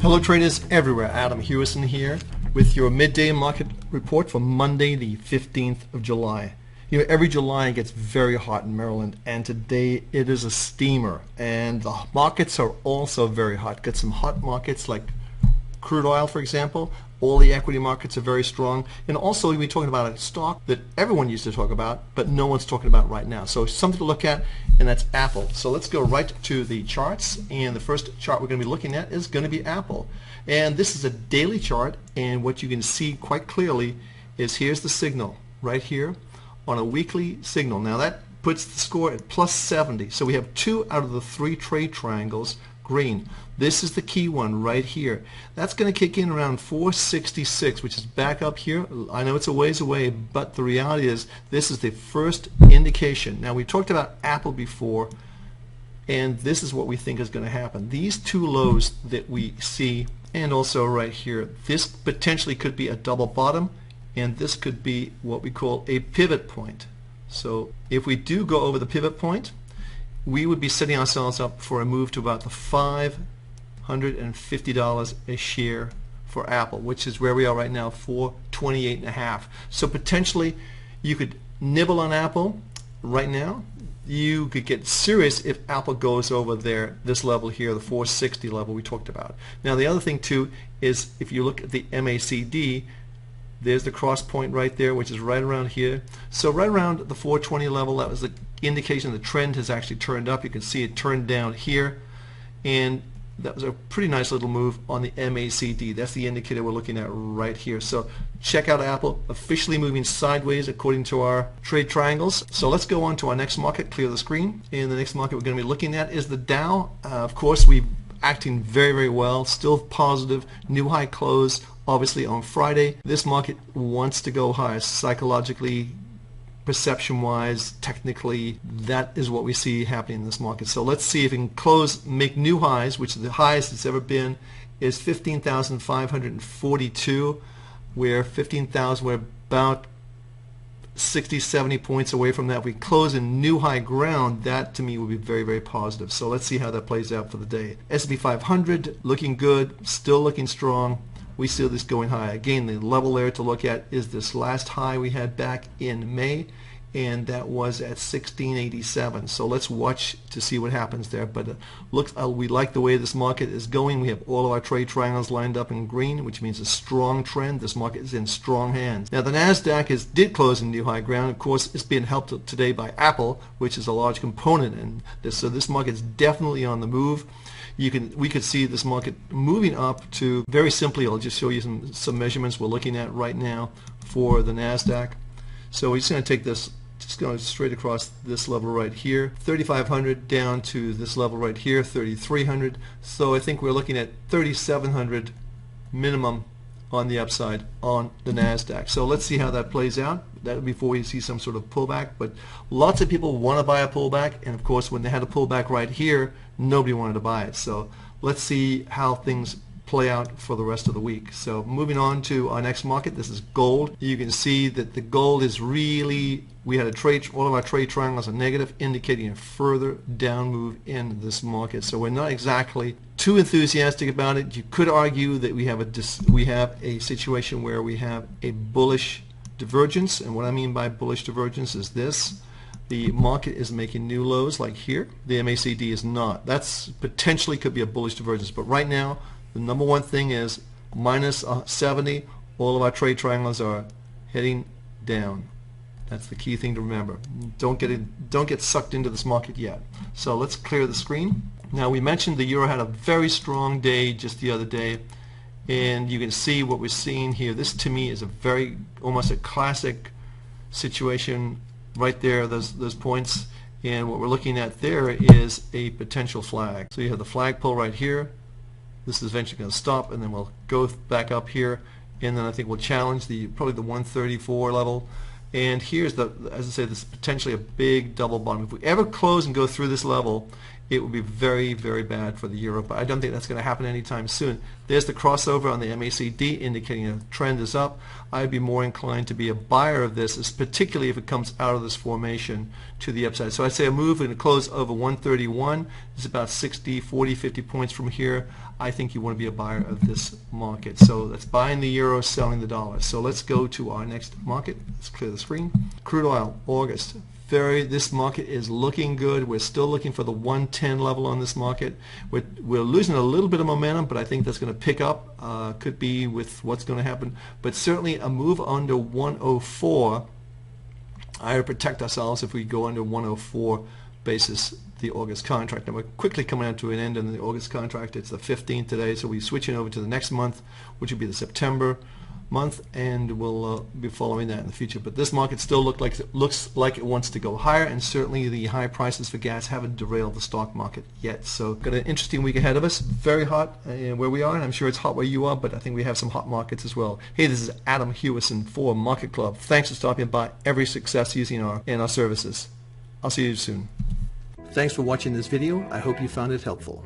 Hello traders everywhere, Adam Hewison here with your midday market report for Monday the 15th of July. You know, every July it gets very hot in Maryland, and today it is a steamer, and the markets are also very hot. Got some hot markets like crude oil, for example. All the equity markets are very strong, and also we'll be talking about a stock that everyone used to talk about but no one's talking about right now. So something to look at, and that's Apple. So let's go right to the charts, and the first chart we're going to be looking at is going to be Apple. And this is a daily chart, and what you can see quite clearly is here's the signal right here on a weekly signal. Now that puts the score at plus 70. So we have 2 out of the 3 trade triangles green. This is the key one right here. That's going to kick in around 466, which is back up here. I know it's a ways away, but the reality is this is the first indication. Now, we talked about Apple before, and this is what we think is going to happen. These 2 lows that we see, and also right here, this potentially could be a double bottom, and this could be what we call a pivot point. So if we do go over the pivot point, we would be setting ourselves up for a move to about the $550 a share for Apple, which is where we are right now, 428.5. So potentially you could nibble on Apple right now. You could get serious if Apple goes over this level here, the 460 level we talked about. Now the other thing too is if you look at the MACD, there's the cross point right there, which is right around here. So right around the 420 level, that was the indication the trend has actually turned up. You can see it turned down here, and that was a pretty nice little move on the MACD. That's the indicator we're looking at right here. So check out Apple officially moving sideways according to our trade triangles. So let's go on to our next market, clear the screen. And the next market we're going to be looking at is the Dow. Of course, we're acting very, very well, still positive, new high close. Obviously on Friday, this market wants to go higher psychologically, perception-wise, technically. That is what we see happening in this market. So let's see if it can make new highs, which is the highest it's ever been, is 15,542. We're 15,000. We're about 60, 70 points away from that. If we close in new high ground, that to me would be very, very positive. So let's see how that plays out for the day. S&P 500 looking good, still looking strong. We see this going high. Again, the level there to look at is this last high we had back in May, and that was at 1687. So let's watch to see what happens there. But we like the way this market is going. We have all of our trade triangles lined up in green, which means a strong trend. This market is in strong hands. Now the NASDAQ did close in new high ground. Of course, it's being helped today by Apple, which is a large component in this. So this market is definitely on the move. We could see this market moving up to, very simply, I'll just show you some measurements we're looking at right now for the NASDAQ. So we're just going to take this, just going straight across this level right here, 3,500 down to this level right here, 3,300. So I think we're looking at 3,700 minimum on the upside on the NASDAQ. So let's see how that plays out. That before we see some sort of pullback, but lots of people want to buy a pullback, and of course when they had a pullback right here, nobody wanted to buy it. So let's see how things play out for the rest of the week. So moving on to our next market, this is gold. You can see that the gold is really, we had all of our trade triangles are negative, indicating a further down move in this market. So we're not exactly too enthusiastic about it. You could argue that we have a situation where we have a bullish divergence, and what I mean by bullish divergence is this: the market is making new lows like here. The MACD is not. That's potentially could be a bullish divergence, but right now the number one thing is minus 70. All of our trade triangles are heading down. That's the key thing to remember. Don't get sucked into this market yet. So let's clear the screen. Now we mentioned the euro had a very strong day just the other day, and you can see what we're seeing here. This to me is almost a classic situation right there, those points, and what we're looking at there is a potential flag. So you have the flag pull right here. This is eventually going to stop, and then we'll go back up here, and then I think we'll challenge probably the 134 level. And here's as I say, this is potentially a big double bottom. If we ever close and go through this level it would be very, very bad for the euro. But I don't think that's going to happen anytime soon. There's the crossover on the MACD indicating a trend is up. I'd be more inclined to be a buyer of this, particularly if it comes out of this formation to the upside. So I'd say a move and a close over 131 is about 60, 40, 50 points from here. I think you want to be a buyer of this market. So that's buying the euro, selling the dollar. So let's go to our next market. Let's clear the screen. Crude oil, August. This market is looking good. We're still looking for the 110 level on this market. We're losing a little bit of momentum, but I think that's going to pick up. Could be with what's going to happen. But certainly a move under 104, I would protect ourselves if we go under 104 basis the August contract. And we're quickly coming out to an end in the August contract. It's the 15th today, so we're switching over to the next month, which will be the September month, and we'll be following that in the future. But this market still looks like it wants to go higher, and certainly the high prices for gas haven't derailed the stock market yet. So got an interesting week ahead of us. Very hot where we are, and I'm sure it's hot where you are, but I think we have some hot markets as well. Hey, this is Adam Hewison for Market Club. Thanks for stopping by. Every success using our services. I'll see you soon. Thanks for watching this video. I hope you found it helpful.